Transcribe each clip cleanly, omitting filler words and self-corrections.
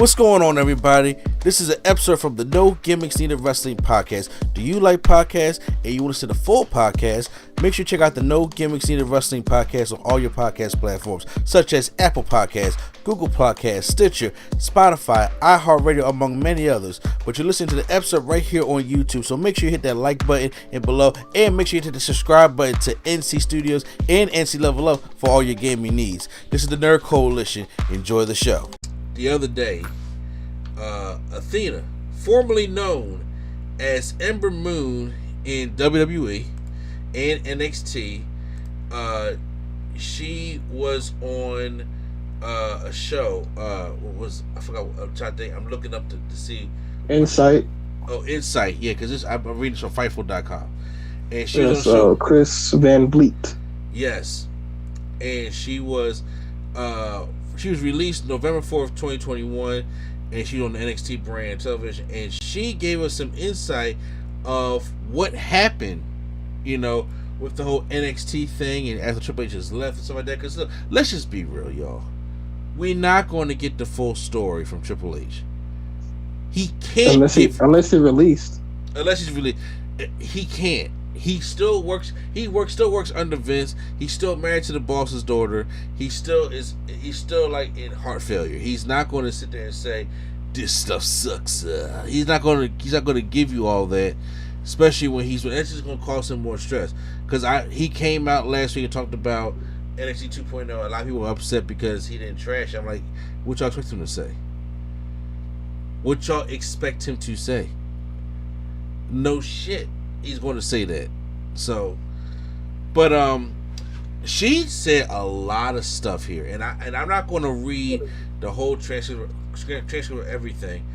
What's going on, everybody? This is an episode from the No Gimmicks Needed Wrestling podcast. Do you like podcasts and you want to see the full podcast? Make sure you check out the No Gimmicks Needed Wrestling podcast on all your podcast platforms, such as Apple Podcasts, Google Podcasts, Stitcher, Spotify, iHeartRadio, among many others. But you're listening to the episode right here on YouTube, so make sure you hit that like button and below, and make sure you hit the subscribe button to NC Studios and NC Level Up for all your gaming needs. This is the Nerd Coalition. Enjoy the show. The other day, Athena, formerly known as Ember Moon in WWE and NXT, she was on a show. I forgot. I'm trying to think. I'm looking up to see. Insight. Oh, Insight. Yeah, because I'm reading this on Fightful.com, and she was on a show. Chris Van Vliet. Yes, and she was released November 4th, 2021, and she was on the NXT brand television, and she gave us some insight of what happened, with the whole NXT thing, and after Triple H just left and stuff like that. Because let's just be real, y'all. We're not going to get the full story from Triple H. He can't unless he's released. Unless he's released, he can't. He still works. Still works under Vince. He's still married to the boss's daughter. He's still like in heart failure. He's not going to sit there and say this stuff sucks. He's not going to give you all that, especially when that's just going to cause him more stress. Because he came out last week and talked about NXT 2.0. A lot of people were upset because he didn't trash. I'm like, what y'all expect him to say? What y'all expect him to say? No shit. He's going to say that. So, but she said a lot of stuff here, and I'm not going to read the whole transcript of everything,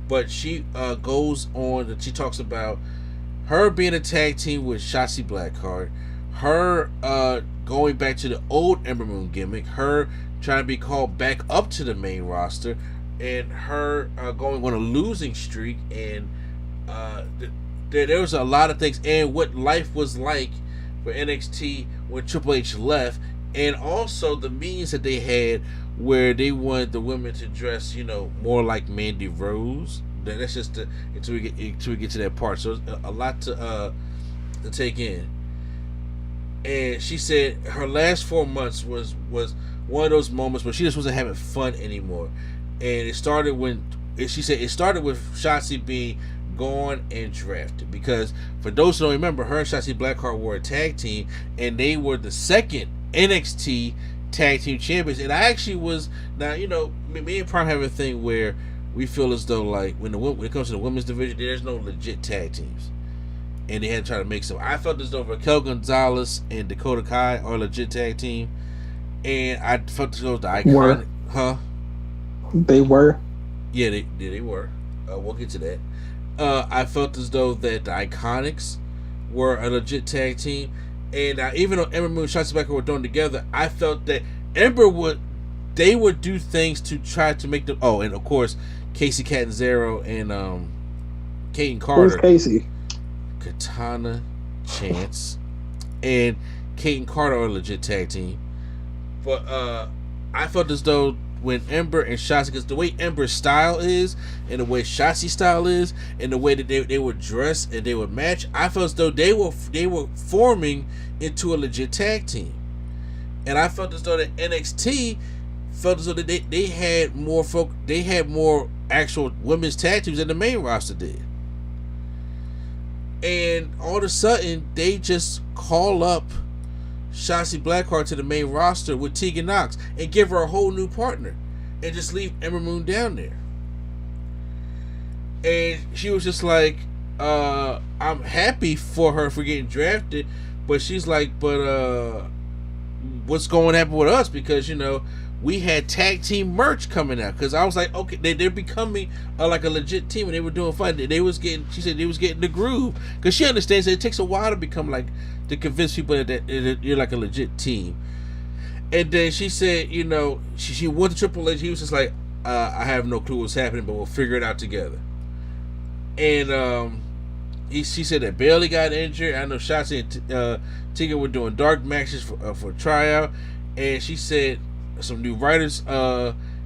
but she goes on and she talks about her being a tag team with Shotzi Blackheart, her going back to the old Ember Moon gimmick, her trying to be called back up to the main roster, and her going on a losing streak, and there was a lot of things, and what life was like for NXT when Triple H left, and also the meetings that they had where they wanted the women to dress, more like Mandy Rose. That's just until we get to that part. So a lot to take in. And she said her last 4 months was one of those moments where she just wasn't having fun anymore. And it started with Shotzi being gone and drafted, because for those who don't remember, her and Shotzi Blackheart were a tag team, and they were the second NXT tag team champions. And I actually was, now me and Prime have a thing where we feel as though, like, when it comes to the women's division, there's no legit tag teams, and they had to try to make some. I felt as though Raquel Gonzalez and Dakota Kai are a legit tag team, and I felt as though the Iconic, They were. Yeah, they were. We'll get to that. I felt as though that the Iconics were a legit tag team, and even though Ember Moon and Shotzi Blackheart were thrown together, I felt that Ember would do things to try to make them. Oh, and of course, Casey Catanzaro and Kate and Carter. Who's Casey? Katana Chance and Kate and Carter are a legit tag team, but I felt as though when Ember and Shotzi, because the way Ember's style is, and the way Shotzi's style is, and the way that they would dress and they would match, I felt as though they were forming into a legit tag team. And I felt as though that NXT felt as though that they had more actual women's tag teams than the main roster did. And all of a sudden, they just call up Shotzi Blackheart to the main roster with Tegan Knox and give her a whole new partner, and just leave Ember Moon down there. And she was just like, I'm happy for her for getting drafted, but she's like, what's going to happen with us? Because we had tag team merch coming out, because I was like, okay, they're becoming like a legit team, and they were doing fine. She said they was getting the groove, because she understands that it takes a while to become to convince people that you're like a legit team. And then she said, she went to Triple H. He was just like, I have no clue what's happening, but we'll figure it out together. And she said that Bailey got injured. I know Shotzi and Tegan were doing dark matches for tryout, and she said some new writers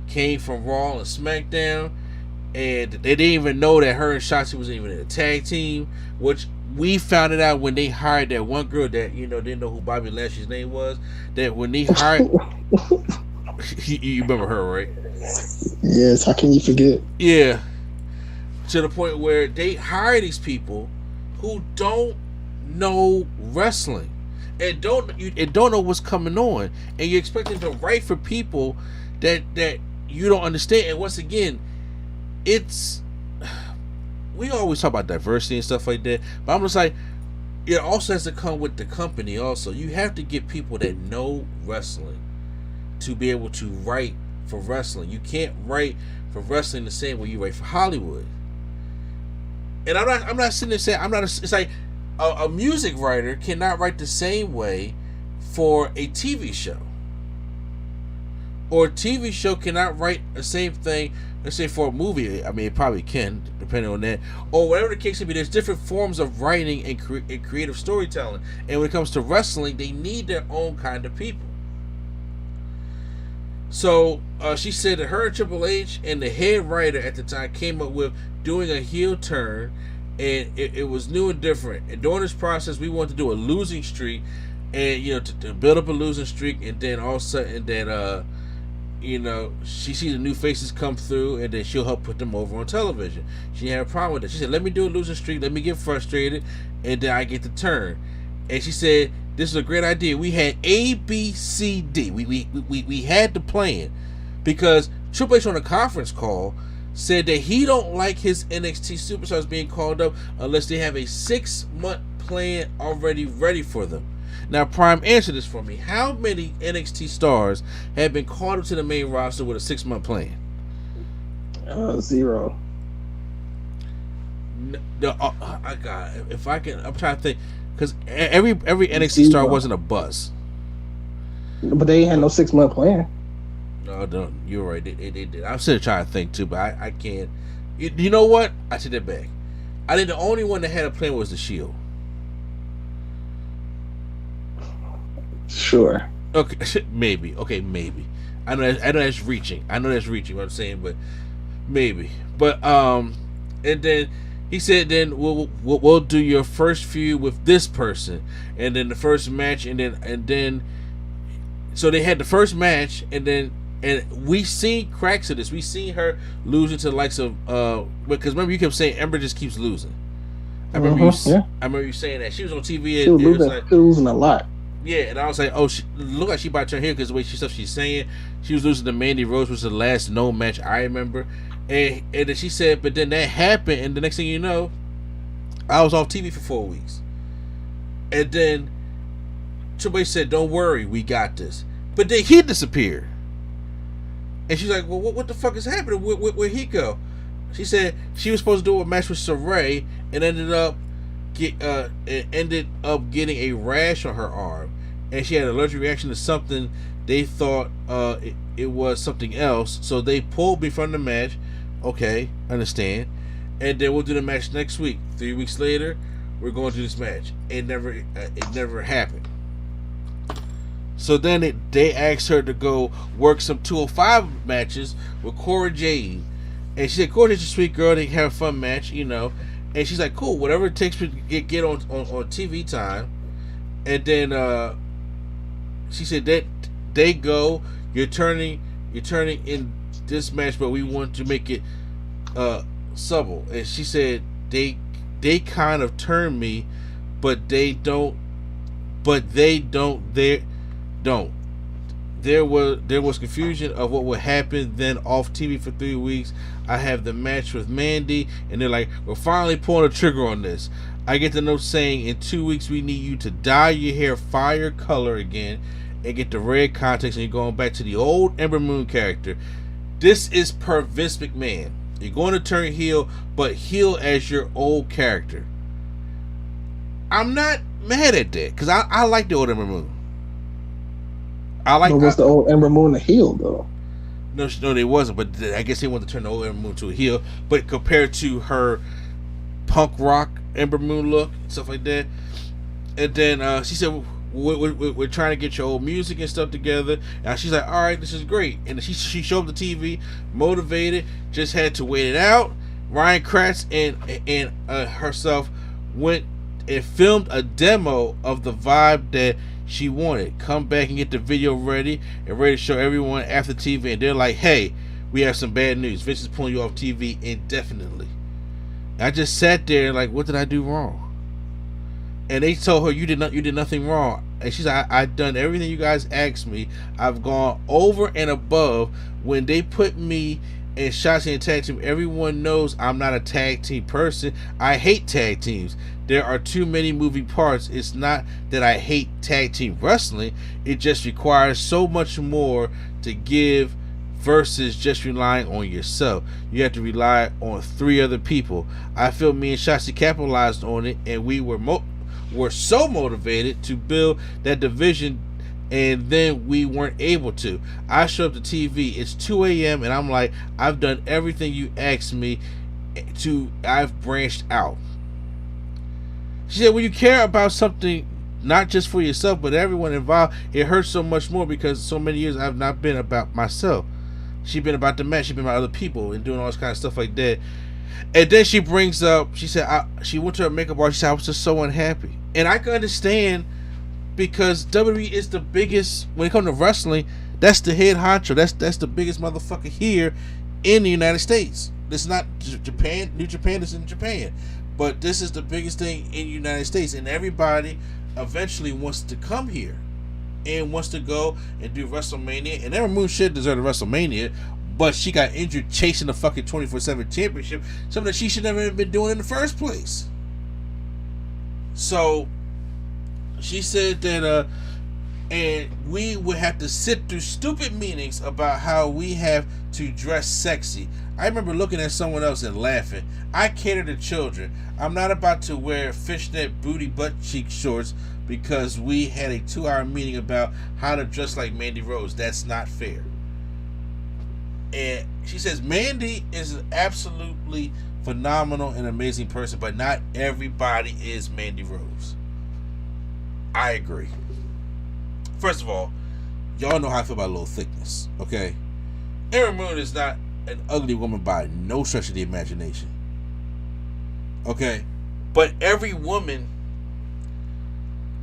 came from Raw and SmackDown, and they didn't even know that her and Shotzi was even in a tag team, which we found it out when they hired that one girl that didn't know who Bobby Lashley's name was. That when they hired, you remember her, right? Yes. How can you forget? Yeah. To the point where they hire these people who don't know wrestling and don't know what's coming on, and you expect them to write for people that you don't understand. And once again, we always talk about diversity and stuff like that, but I'm just like, it also has to come with the company. Also, you have to get people that know wrestling to be able to write for wrestling. You can't write for wrestling the same way you write for Hollywood. And I'm not sitting there saying it's like a music writer cannot write the same way for a TV show, or a TV show cannot write the same thing, let's say, for a movie. I mean, it probably can, depending on that, or whatever the case may be. There's different forms of writing and creative storytelling, and when it comes to wrestling, they need their own kind of people. So she said that her and Triple H and the head writer at the time came up with doing a heel turn, and it was new and different. And during this process, we wanted to do a losing streak, and to build up a losing streak, and then all of a sudden that she sees the new faces come through, and then she'll help put them over on television. She had a problem with that. She said, "Let me do a losing streak, let me get frustrated, and then I get the turn." And she said, "This is a great idea. We had A, B, C, D. We had the plan, because Triple H on a conference call said that he don't like his NXT superstars being called up unless they have a 6-month plan already ready for them." Now, Prime, answer this for me. How many NXT stars have been called up to the main roster with a 6-month plan? 0. No, I got it. If I can, I'm trying to think, because every NXT star wasn't a buzz. But they had no 6-month plan. No, you're right. They did. I'm still trying to think too, but I can't. You know what? I take that back. I think the only one that had a plan was the Shield. Sure. Okay, maybe. Okay, maybe. I know that's reaching. What I'm saying, but maybe. But and then he said, then we'll do your first feud with this person, and then the first match, and then so they had the first match, and we seen cracks of this. We seen her losing to the likes of because remember you kept saying Ember just keeps losing. I remember you saying that she was on TV. She was losing a lot. Yeah, and I was like, oh, look like she about to turn here, because the way she's saying. She was losing to Mandy Rose, which was the last no match I remember. And then she said, but then that happened, and the next thing you know, I was off TV for 4 weeks. And then Triple H said, don't worry, we got this. But then he disappeared. And she's like, well, what the fuck is happening? Where'd he go? She said she was supposed to do a match with Saray, and ended up getting a rash on her arm, and she had an allergic reaction to something. They thought it was something else, so they pulled me from the match. Okay, understand. And then we'll do the match next week. 3 weeks later, we're going to do this match. It never happened. So then they asked her to go work some 205 matches with Cora Jade, and she said Cora's a sweet girl. They have a fun match, And she's like, cool, whatever it takes to get on TV time. And then she said that they go, you're turning in this match, but we want to make it subtle. And she said they kind of turn me, but they don't. There was confusion of what would happen. Then off TV for 3 weeks, I have the match with Mandy, and they're like, we're finally pulling the trigger on this. I get the note saying, in 2 weeks we need you to dye your hair fire color again and get the red context, and you're going back to the old Ember Moon character. This is per Vince McMahon. You're going to turn heel, but heel as your old character. I'm not mad at that, because I like the old Ember Moon. Was the old Ember Moon a heel though? No, they wasn't. But I guess they wanted to turn the old Ember Moon to a heel. But compared to her punk rock Ember Moon look and stuff like that, and then she said, we're trying to get your old music and stuff together. And she's like, all right, this is great. And she showed up the TV, motivated, just had to wait it out. Ryan Kratz and herself went and filmed a demo of the vibe that she wanted. Come back and get the video ready and ready to show everyone after TV. And they're like, hey, we have some bad news. Vince is pulling you off TV indefinitely. I just sat there like, what did I do wrong? And they told her, you did nothing wrong. And she's like, I've done everything you guys asked me. I've gone over and above. When they put me in Shotzi and tag team, everyone knows I'm not a tag team person. I hate tag teams. There are too many moving parts. It's not that I hate tag team wrestling. It just requires so much more to give versus just relying on yourself. You have to rely on 3 other people. I feel me and Shotzi capitalized on it, and we were so motivated to build that division, and then we weren't able to. I show up to TV, it's 2 a.m. and I'm like, I've done everything you asked me to. I've branched out. She said, when you care about something not just for yourself but everyone involved, it hurts so much more because so many years I've not been about myself. She's been about the match, she's been about other people and doing all this kind of stuff like that. And then she brings up, she said, she went to her makeup artist, she said, I was just so unhappy. And I can understand, because WWE is the biggest, when it comes to wrestling, that's the head honcho. That's the biggest motherfucker here in the United States. This is not Japan, New Japan is in Japan. But this is the biggest thing in the United States. And everybody eventually wants to come here and wants to go and do WrestleMania. And Ember Moon should deserve the WrestleMania, but she got injured chasing the fucking 24/7 championship, something that she should never have been doing in the first place. So she said that and we would have to sit through stupid meetings about how we have to dress sexy. I remember looking at someone else and laughing. I cater to children. I'm not about to wear fishnet booty butt cheek shorts because we had a 2-hour meeting about how to dress like Mandy Rose. That's not fair. And she says Mandy is an absolutely phenomenal and amazing person, but not everybody is Mandy Rose. I agree. First of all, y'all know how I feel about low thickness, okay? Ember Moon is not an ugly woman by no stretch of the imagination, okay? But every woman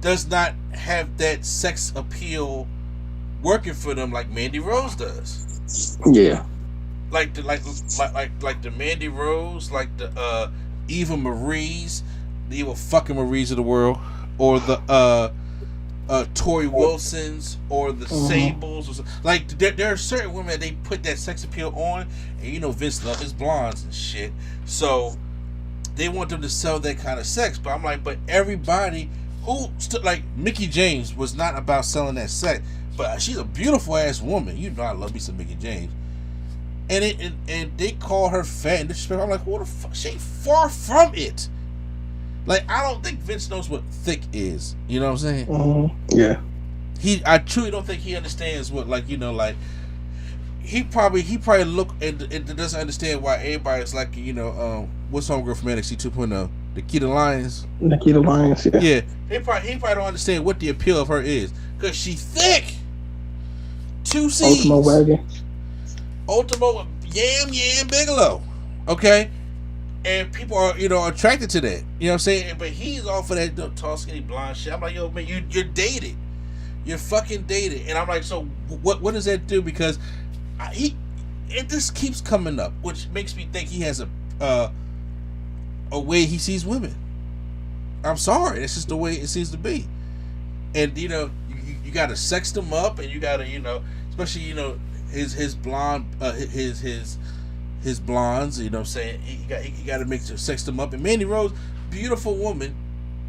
does not have that sex appeal working for them like Mandy Rose does. Yeah. Like the Mandy Rose, like the Eva Marie's, the Eva fucking Marie's of the world, or the Tori Wilsons, or the Sables, or something. Like there are certain women that they put that sex appeal on, and you know Vince loves his blondes and shit, so they want them to sell that kind of sex. But I'm like, but everybody who like Mickie James was not about selling that sex, but she's a beautiful ass woman. You know I love me some Mickie James. And they call her fat and disrespectful. I'm like, what the fuck? She ain't far from it. Like, I don't think Vince knows what thick is. You know what I'm saying? Yeah. I truly don't think he understands what, like, you know, like, he probably look and doesn't understand why everybody's like, you know, what's homegirl from NXT 2.0? Nikita Lyons. Nikita Lyons, yeah. Yeah. He probably don't understand what the appeal of her is. Because she thick. 2 C's. Ultimo Wagon. Ultimo Yam Bigelow. Okay? And people are, you know, attracted to that. You know what I'm saying? But he's off of that tall, skinny, blonde shit. I'm like, yo, man, you're dated. You're fucking dated. And I'm like, so what does that do? Because this keeps coming up, which makes me think he has a way he sees women. I'm sorry. That's just the way it seems to be. And, you know, you got to sex them up, and you got to, you know, especially, you know, his blonde, his blondes, you know what I'm saying? He got to make sure sex them up. And Mandy Rose, beautiful woman,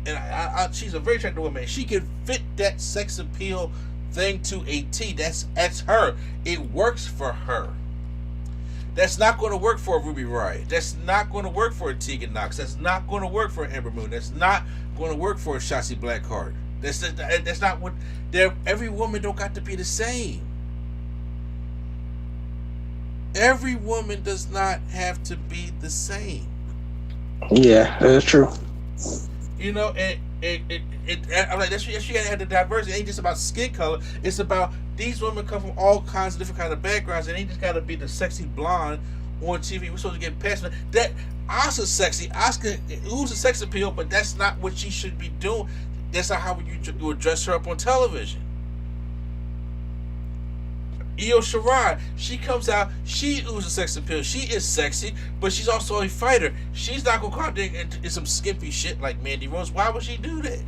and she's a very attractive woman. She can fit that sex appeal thing to a T. That's her. It works for her. That's not going to work for a Ruby Riott. That's not going to work for a Tegan Knox. That's not going to work for an Ember Moon. That's not going to work for a Shotzi Blackheart. That's not what. Every woman don't got to be the same. Every woman does not have to be the same. Yeah, that's true. You know, I'm like, that's you gotta have the diversity. It ain't just about skin color. It's about these women come from all kinds of different kind of backgrounds. It ain't just gotta be the sexy blonde on TV. We're supposed to get past that. Oscar's sexy. Oscar who's a sex appeal, but that's not what she should be doing. That's not how you would dress her up on television. Io Shirai, she comes out, she oozes sex appeal. She is sexy, but she's also a fighter. She's not gonna come out there in some skimpy shit like Mandy Rose. Why would she do that?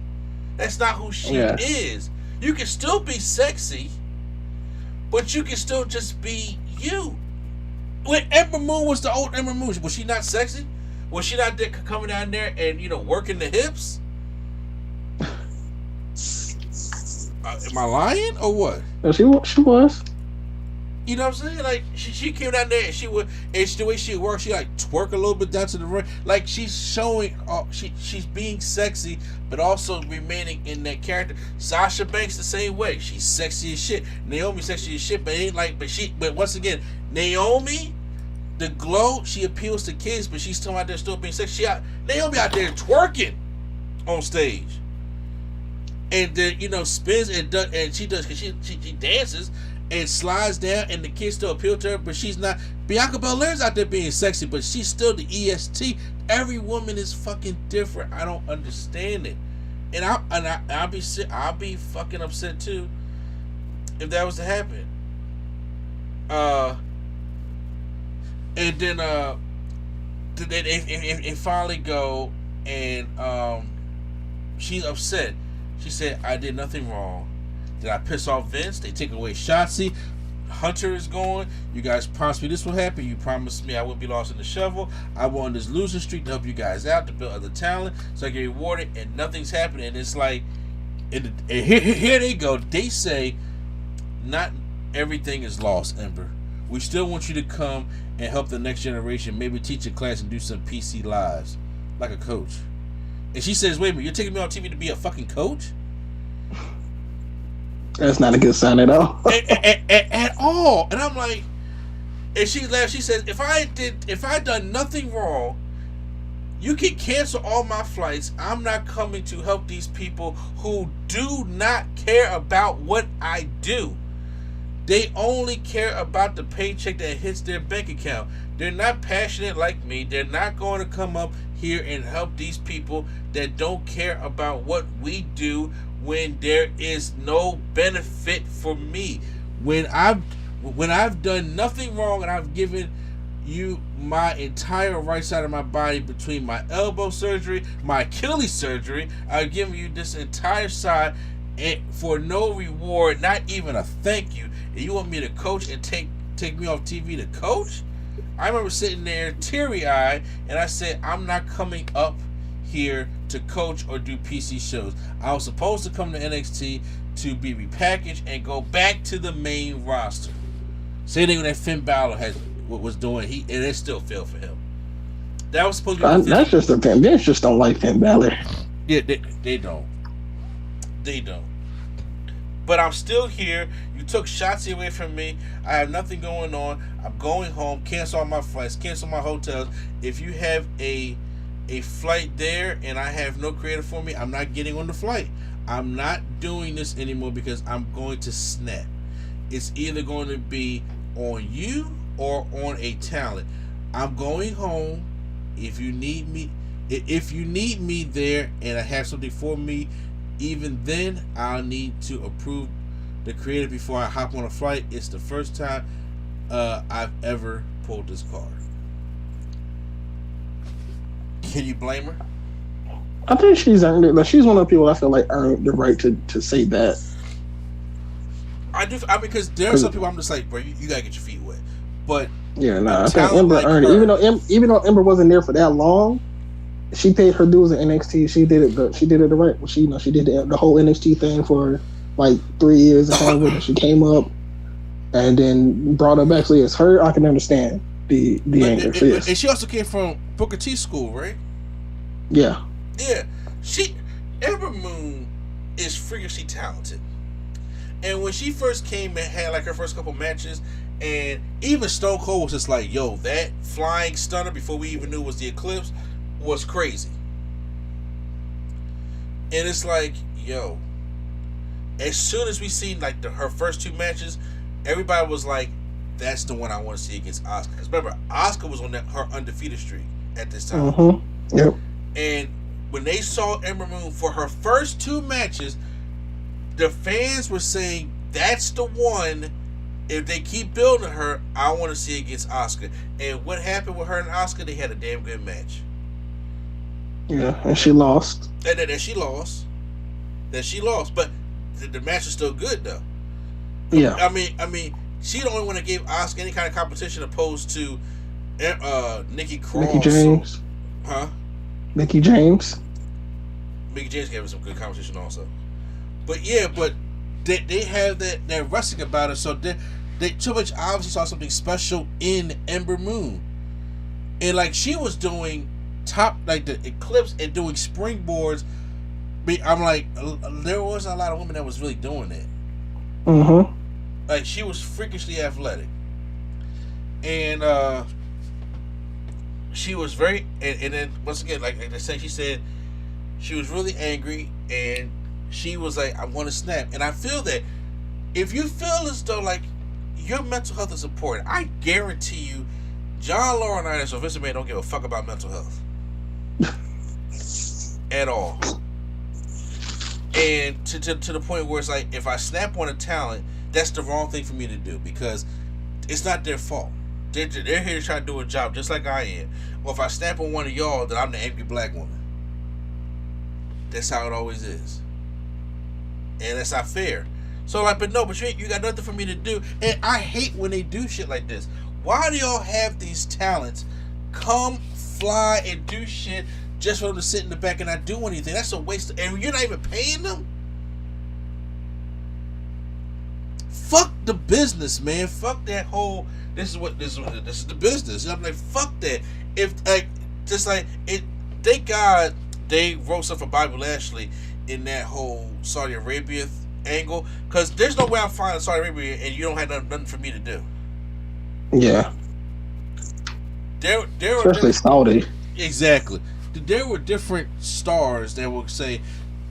That's not who she is. You can still be sexy, but you can still just be you. When Ember Moon was the old Ember Moon, was she not sexy? Was she not there coming down there and working the hips? Am I lying or what? She was. You know what I'm saying? Like she came down there and she would, and the way she works, she like twerk a little bit down to the ring. Like she's showing, she's being sexy, but also remaining in that character. Sasha Banks the same way. She's sexy as shit. Naomi sexy as shit, but ain't like, but once again, Naomi, the glow, she appeals to kids, but she's still out there still being sexy. Naomi out there twerking on stage, and then spins and does, and she does because she dances. And slides down, and the kids still appeal to her, but she's not. Bianca Belair's out there being sexy, but she's still the EST. Every woman is fucking different. I don't understand it, and I'll be fucking upset too if that was to happen. And then it finally go, and she's upset. She said, "I did nothing wrong. Did I piss off Vince? They take away Shotzi. Hunter is going. You guys promised me this will happen. You promised me I wouldn't be lost in the shovel. I won this losing streak to help you guys out, to build other talent, so I get rewarded, and nothing's happening." And it's like, and here they go. They say, not everything is lost, Ember. We still want you to come and help the next generation, maybe teach a class and do some PC lives, like a coach. And she says, wait a minute, you're taking me on TV to be a fucking coach? That's not a good sign at all. at all. And I'm like, and she laughed. She says, if I done nothing wrong, you can cancel all my flights. I'm not coming to help these people who do not care about what I do. They only care about the paycheck that hits their bank account. They're not passionate like me. They're not going to come up here and help these people that don't care about what we do when there is no benefit for me. When I've done nothing wrong and I've given you my entire right side of my body between my elbow surgery, my Achilles surgery, I've given you this entire side and for no reward, not even a thank you. And you want me to coach and take me off TV to coach? I remember sitting there teary-eyed, and I said, I'm not coming up here to coach or do PC shows. I was supposed to come to NXT to be repackaged and go back to the main roster. Same thing that Finn Balor was doing, and it still failed for him. That was supposed to be. That's just the thing. They just don't like Finn Balor. Yeah, they don't. They don't. But I'm still here. You took Shotzi away from me. I have nothing going on. I'm going home. Cancel all my flights. Cancel my hotels. If you have a flight there and I have no creative for me, I'm not getting on the flight. I'm not doing this anymore because I'm going to snap. It's either going to be on you or on a talent. I'm going home. If you need me there and I have something for me, even then I'll need to approve the creative before I hop on a flight. It's the first time I've ever pulled this card. Can you blame her? I think she's earned it. Like, she's one of the people I feel like earned the right to say that. I do. Because there are some people I'm just like, bro, you gotta get your feet wet. But yeah, I think Ember earned it. Even though Ember wasn't there for that long, she paid her dues at NXT. She did it the right way. She did the whole NXT thing for like 3 years. And she came up and then brought her back. So yes, her I can understand the anger. And she also came from Booker T school, right? Yeah. Yeah. Ember Moon is freakishly talented. And when she first came and had like her first couple matches, and even Stone Cold was just like, yo, that flying stunner before we even knew it was the Eclipse was crazy. And it's like, yo, as soon as we seen like her first 2 matches, everybody was like, that's the one I want to see against Asuka. Because remember, Asuka was on her undefeated streak at this time. Mm-hmm. Yep. And when they saw Ember Moon for her first 2 matches, the fans were saying, that's the one. If they keep building her, I want to see against Asuka. And what happened with her and Asuka? They had a damn good match. Yeah, and she lost. And then she lost. But the match was still good though. Yeah. I mean, she the only one that gave Asuka any kind of competition opposed to Nikki Cross. Mickie James. Huh? Mickie James. Mickie James gave her some good competition also. But yeah, they have that wrestling about it, so they too much obviously saw something special in Ember Moon. And like she was doing top like the eclipse and doing springboards. I'm like, there wasn't a lot of women that was really doing that. Mm-hmm. Like she was freakishly athletic, and she was very. And then once again, like I said, she said she was really angry, and she was like, "I want to snap." And I feel that if you feel as though like your mental health is important, I guarantee you, John Laurinaitis or Vince McMahon don't give a fuck about mental health at all. And to the point where it's like, if I snap on a talent, that's the wrong thing for me to do because it's not their fault. They're here to try to do a job just like I am. Well, if I snap on one of y'all, then I'm the angry black woman. That's how it always is. And that's not fair. So like, but you got nothing for me to do. And I hate when they do shit like this. Why do y'all have these talents come, fly, and do shit just for them to sit in the back and not do anything? That's a waste. And you're not even paying them? Fuck the business, man. Fuck that whole. This is the business. And I'm like, fuck that. If like, just like it. Thank God they wrote something for Bobby Lashley in that whole Saudi Arabia angle, because there's no way I'm finding Saudi Arabia and you don't have nothing for me to do. Yeah. Especially Saudi. Exactly. There were different stars that would say,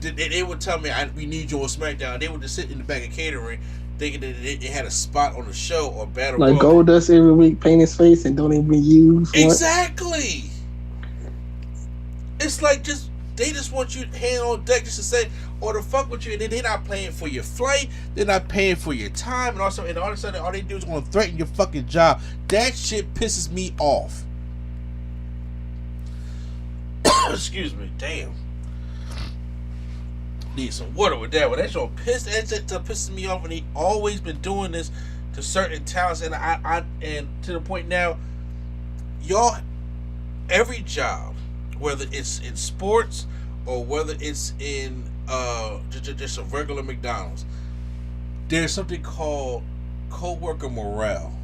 they would tell me, we need you on SmackDown. They would just sit in the back of catering thinking that they had a spot on the show or battle. Like Goldust every week paint his face and don't even use exactly. It's like they just want you hand on deck just to say, or to fuck with you, and then they're not paying for your flight, they're not paying for your time, and all of a sudden all they do is want to threaten your fucking job. That shit pisses me off. Excuse me, damn. Need some water with that one. That shit pisses me off, and he always been doing this to certain talents, and and to the point now, y'all, every job, whether it's in sports or whether it's in just a regular McDonald's, there's something called co-worker morale.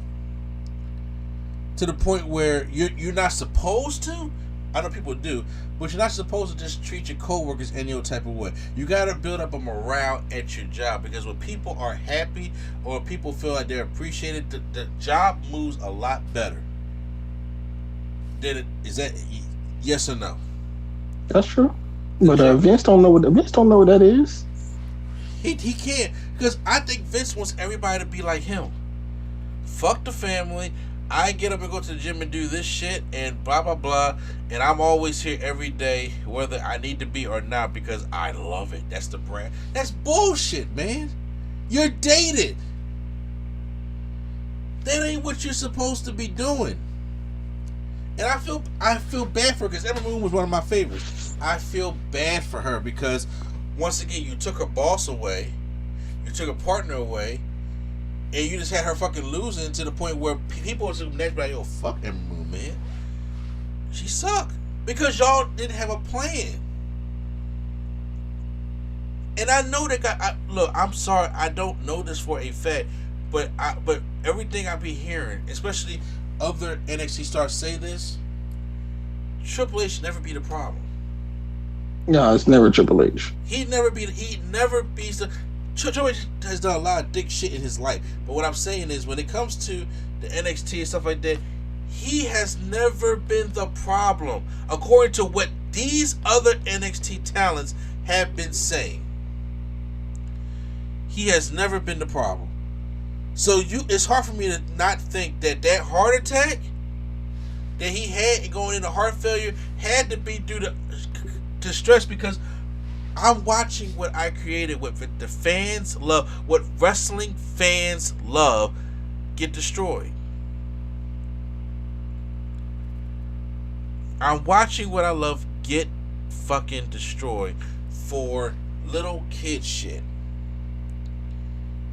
To the point where you're not supposed to. I know people do, but you're not supposed to just treat your co-workers any old type of way. You got to build up a morale at your job, because when people are happy or people feel like they're appreciated, the job moves a lot better. Is that yes or no? That's true. But Vince don't know what that is. He can't, because I think Vince wants everybody to be like him. Fuck the family. I get up and go to the gym and do this shit and blah blah blah, and I'm always here every day, whether I need to be or not, because I love it. That's the brand. That's bullshit, man. You're dated. That ain't what you're supposed to be doing. And I feel bad for her, because Ember Moon was one of my favorites. I feel bad for her because, once again, you took her boss away, you took a partner away, and you just had her fucking losing to the point where people was next like, yo, fuck Ember Moon, man. She sucked because y'all didn't have a plan. And I know that look, I'm sorry, I don't know this for a fact, but everything I be hearing, especially other NXT stars say this, Triple H should never be the problem. No, it's never Triple H. He never beats the. Triple H has done a lot of dick shit in his life, but what I'm saying is, when it comes to the NXT and stuff like that, he has never been the problem, according to what these other NXT talents have been saying, he has never been the problem. So it's hard for me to not think that heart attack that he had going into heart failure had to be due to stress, because I'm watching what I created, what the fans love, what wrestling fans love, get destroyed. I'm watching what I love get fucking destroyed for little kid shit.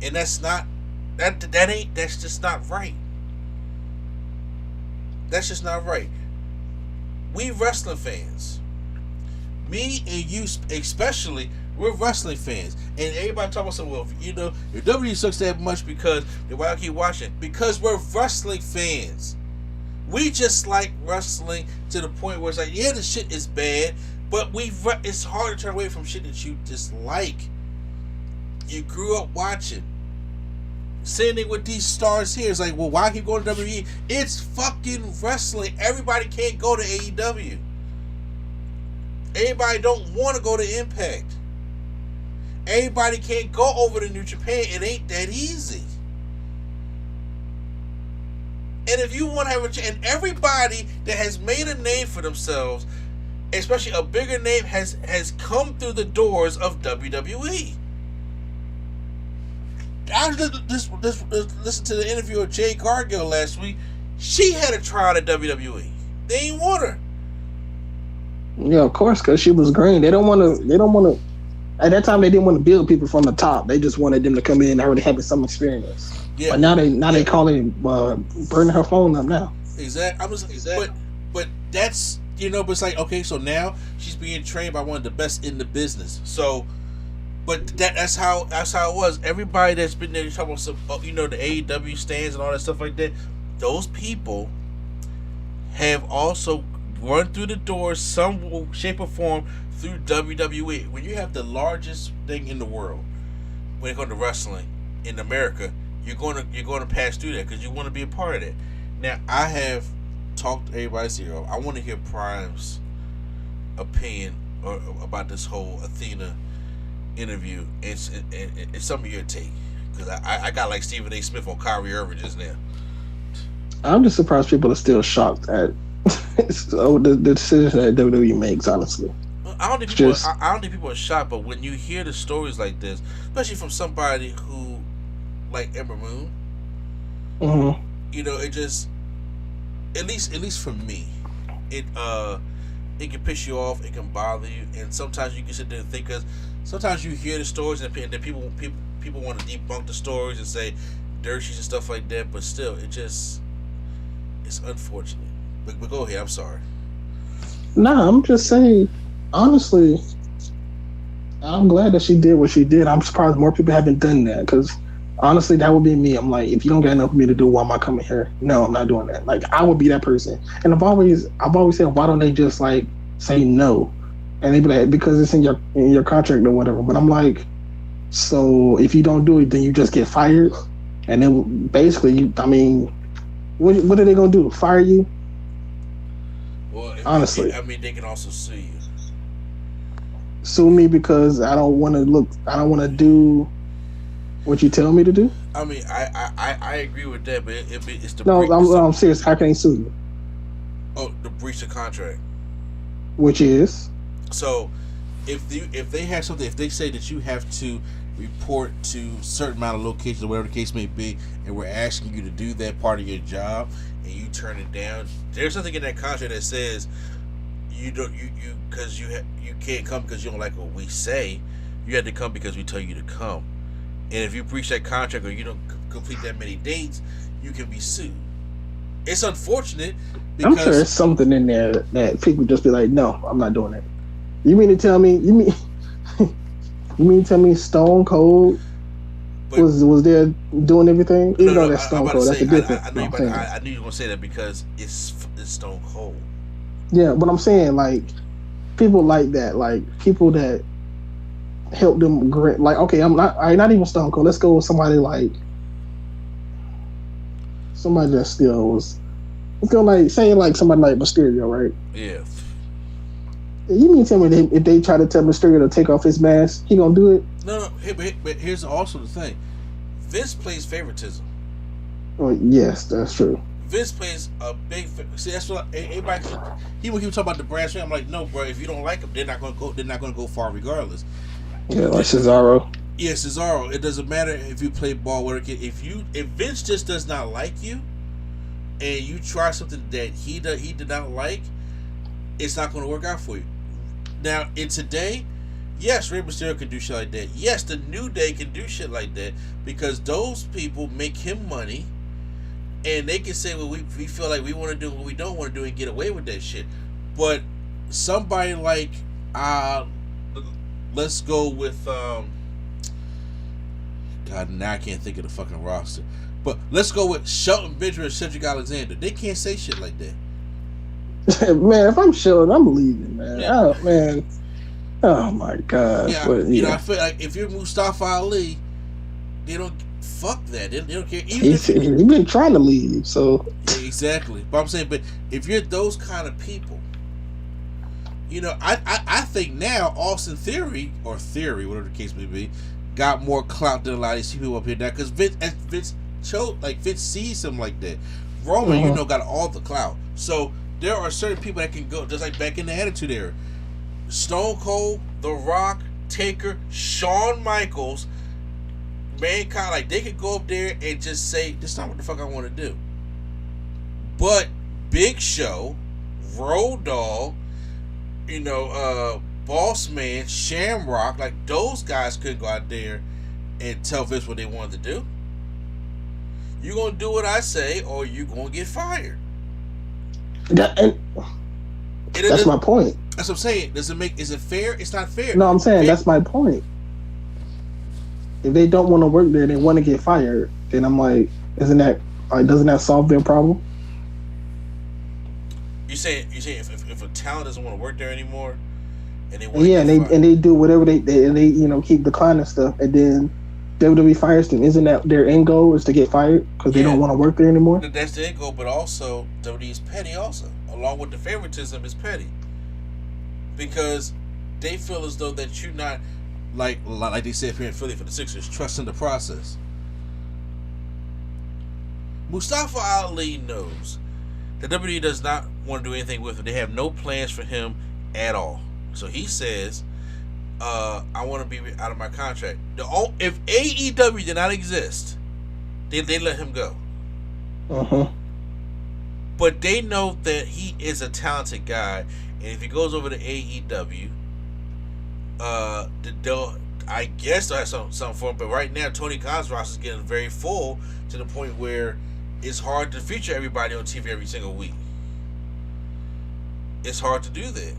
And that's just not right. That's just not right. We wrestling fans, me and you especially, we're wrestling fans. And everybody talking about something, well, you know, your W sucks that much because why I keep watching? Because we're wrestling fans. We just like wrestling to the point where it's like, yeah, the shit is bad, but it's hard to turn away from shit that you dislike. You grew up watching. Same thing with these stars here. It's like, well, why keep going to WWE? It's fucking wrestling. Everybody can't go to AEW. Everybody don't want to go to Impact. Everybody can't go over to New Japan. It ain't that easy. And if you want to have and everybody that has made a name for themselves, especially a bigger name, has come through the doors of WWE. I just listened to the interview with Jade Cargill last week. She had a trial at WWE. They ain't want her. Yeah, of course, because she was green. They don't want to. At that time, they didn't want to build people from the top. They just wanted them to come in and already having some experience. Yeah. But now they calling burning her phone up now. Exactly. But that's, you know. But it's like, okay, so now she's being trained by one of the best in the business. So. But that's how it was. Everybody that's been there talking about some, you know, the AEW stands and all that stuff like that. Those people have also run through the doors, some shape or form, through WWE. When you have the largest thing in the world, when it comes to wrestling in America, you're going to pass through that because you want to be a part of that. Now, I have talked to everybody. Zero. I want to hear Prime's opinion about this whole Athena interview and some of your take, because I got like Stephen A. Smith on Kyrie Irving just now. I'm just surprised people are still shocked at the decision that WWE makes. Honestly, I don't think people are shocked, but when you hear the stories like this, especially from somebody who like Ember Moon, mm-hmm. You know, it just at least for me, it can piss you off, it can bother you, and sometimes you can sit there and think, because sometimes you hear the stories and then people want to debunk the stories and say dirt sheets and stuff like that, but still, it's unfortunate. But go ahead, I'm sorry. Nah, I'm just saying, honestly, I'm glad that she did what she did. I'm surprised more people haven't done that, because honestly, that would be me. I'm like, if you don't got enough for me to do, why am I coming here? No, I'm not doing that. Like, I would be that person. And I've always said, why don't they just like say no? And they be like, because it's in your contract or whatever. But I'm like, so if you don't do it, then you just get fired. And then basically, what are they gonna do? Fire you? Well, honestly, they can also sue you. Sue me because I don't want to do what you tell me to do. I mean, I agree with that, but it's the no. I'm serious. How can they sue you? Oh, the breach of contract. Which is? So, if they have something, if they say that you have to report to a certain amount of locations or whatever the case may be, and we're asking you to do that part of your job, and you turn it down, there's something in that contract that says you can't come because you don't like what we say. You have to come because we tell you to come. And if you breach that contract or you don't complete that many dates, you can be sued. It's unfortunate because I'm sure there's something in there that people just be like, no, I'm not doing it. You mean to tell me Stone Cold was there doing everything? Even though that's Stone Cold, that's a different. I knew you were gonna say that because it's Stone Cold. Yeah, but I'm saying, like, people like that, like people that help them. Like, okay, I'm not even Stone Cold. Let's go with somebody that still was. Let's go like somebody like Mysterio, right? Yeah. You mean tell me if they try to tell Mysterio to take off his mask, he gonna do it? No. But here's also the thing: Vince plays favoritism. Oh yes, that's true. Vince plays a big. See, that's what everybody. He would keep talking about the brass ring. I'm like, no, bro. If you don't like them, they're not gonna go. They're not gonna go far, regardless. Yeah, like Cesaro. Yeah, Cesaro. It doesn't matter if you play ball with a kid. If Vince just does not like you, and you try something that he did not like, it's not going to work out for you. Now, in today, yes, Rey Mysterio can do shit like that. Yes, the New Day can do shit like that because those people make him money, and they can say, well, we feel like we want to do what we don't want to do and get away with that shit. But somebody like, let's go with, God, now I can't think of the fucking roster. But let's go with Shelton Benjamin and Cedric Alexander. They can't say shit like that. Man, if I'm Shelton, I'm leaving, man. Yeah. Oh, man. Oh, my gosh. Yeah, but, you know, I feel like if you're Mustafa Ali, they don't, fuck that. They don't care. He's been trying to leave, so. Yeah, exactly. But I'm saying, but if you're those kind of people, you know, I think now Austin Theory, whatever the case may be, got more clout than a lot of these people up here now because Vince sees him like that. Roman, you know, got all the clout. So there are certain people that can go, just like back in the Attitude Era. Stone Cold, The Rock, Taker, Shawn Michaels, Mankind, like they could go up there and just say, "This is not what the fuck I want to do." But Big Show, Road Dogg, you know, Boss Man, Shamrock, like those guys couldn't go out there and tell Vince what they wanted to do. You're gonna do what I say, or you're gonna get fired. That's my point. That's what I'm saying. Is it fair? It's not fair. No, I'm saying that's my point. If they don't want to work there, they want to get fired. Then I'm like, doesn't that solve their problem? You say if a talent doesn't want to work there anymore, and they they do whatever they you know keep declining stuff, and then WWE fires them. Isn't that their end goal is to get fired because they don't want to work there anymore? That's the end goal, but also WWE is petty. Also, along with the favoritism, is petty because they feel as though that you're not like they said here in Philly for the Sixers, trusting the process. Mustafa Ali knows that WWE does not want to do anything with him. They have no plans for him at all. So he says, I want to be out of my contract. If AEW did not exist, they let him go. But they know that he is a talented guy, and if he goes over to AEW, I guess they'll have something for him. But right now, Tony Khan's roster is getting very full to the point where it's hard to feature everybody on TV every single week. It's hard to do that.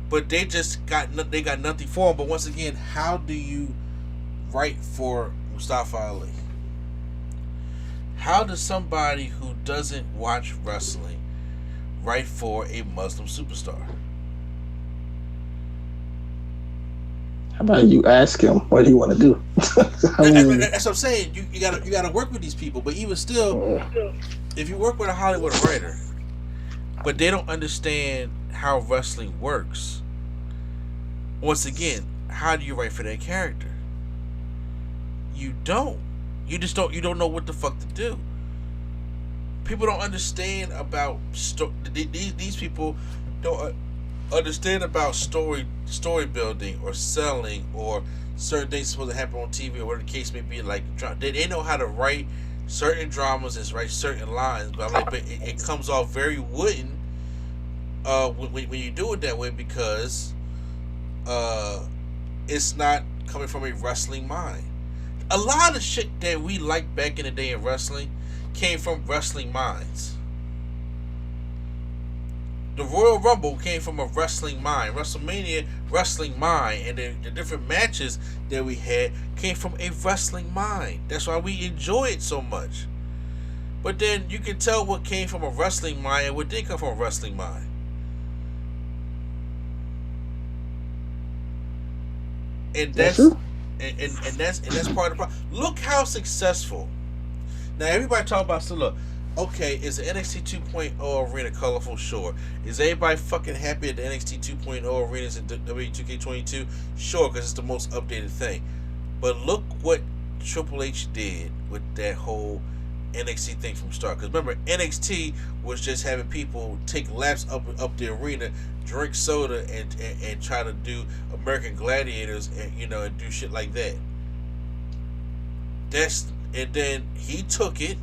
But they got nothing for him. But once again, how do you write for Mustafa Ali? How does somebody who doesn't watch wrestling write for a Muslim superstar? How about you ask him what do you want to do? That's what I'm saying. You gotta work with these people. But even still, if you work with a Hollywood writer, but they don't understand how wrestling works, once again, how do you write for that character? You don't. You just don't. You don't know what the fuck to do. People don't understand about these people don't understand about story building or selling or certain things supposed to happen on TV or whatever the case may be. Like they know how to write certain dramas and write certain lines, but I'm like, but it comes off very wooden when you do it that way because it's not coming from a wrestling mind. A lot of shit that we liked back in the day in wrestling came from wrestling minds. The Royal Rumble came from a wrestling mind. WrestleMania, wrestling mind. And the different matches that we had came from a wrestling mind. That's why we enjoy it so much. But then you can tell what came from a wrestling mind and what did come from a wrestling mind. And that's and that's part of the problem. Look how successful. Now everybody talk about, so look, okay, is the NXT 2.0 arena colorful? Sure. Is everybody fucking happy at the NXT 2.0 arenas in WWE 2K22? Sure, because it's the most updated thing. But look what Triple H did with that whole NXT thing from start. Because remember, NXT was just having people take laps up the arena, drink soda, and try to do American Gladiators, and and do shit like that. And then he took it,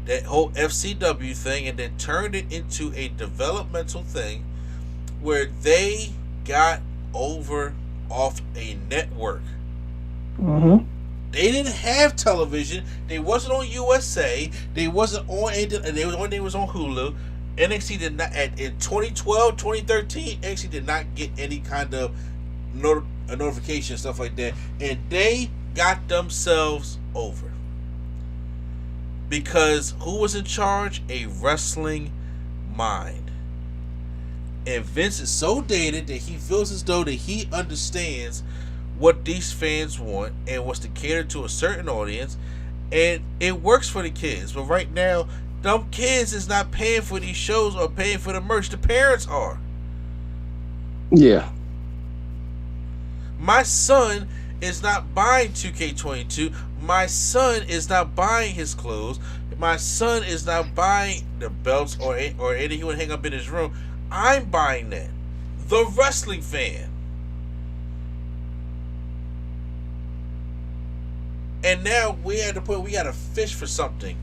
that whole FCW thing, and then turned it into a developmental thing where they got over off a network. Mm-hmm. They didn't have television. They wasn't on USA. They wasn't on anything. They was on Hulu. NXT did not, in 2012, 2013, NXT did not get any kind of notification, stuff like that. And they got themselves over. Because who was in charge? A wrestling mind. And Vince is so dated that he feels as though that he understands what these fans want and wants to cater to a certain audience, and it works for the kids. But right now, them kids is not paying for these shows or paying for the merch. The parents are. Yeah. My son is not buying 2K22. My son is not buying his clothes. My son is not buying the belts or anything he would hang up in his room. I'm buying that. The wrestling fan. And now we at the point we gotta fish for something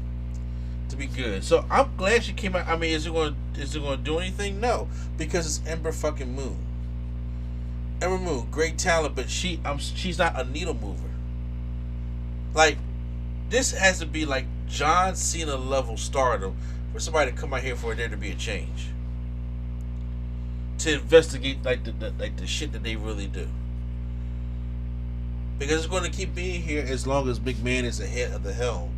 to be good. So I'm glad she came out. I mean, is it going to do anything? No, because it's Ember fucking Moon. Ember Moon, great talent, but she's not a needle mover. Like, this has to be like John Cena level stardom for somebody to come out here for there to be a change, to investigate like the shit that they really do. Because it's going to keep being here as long as McMahon is the head of the helm.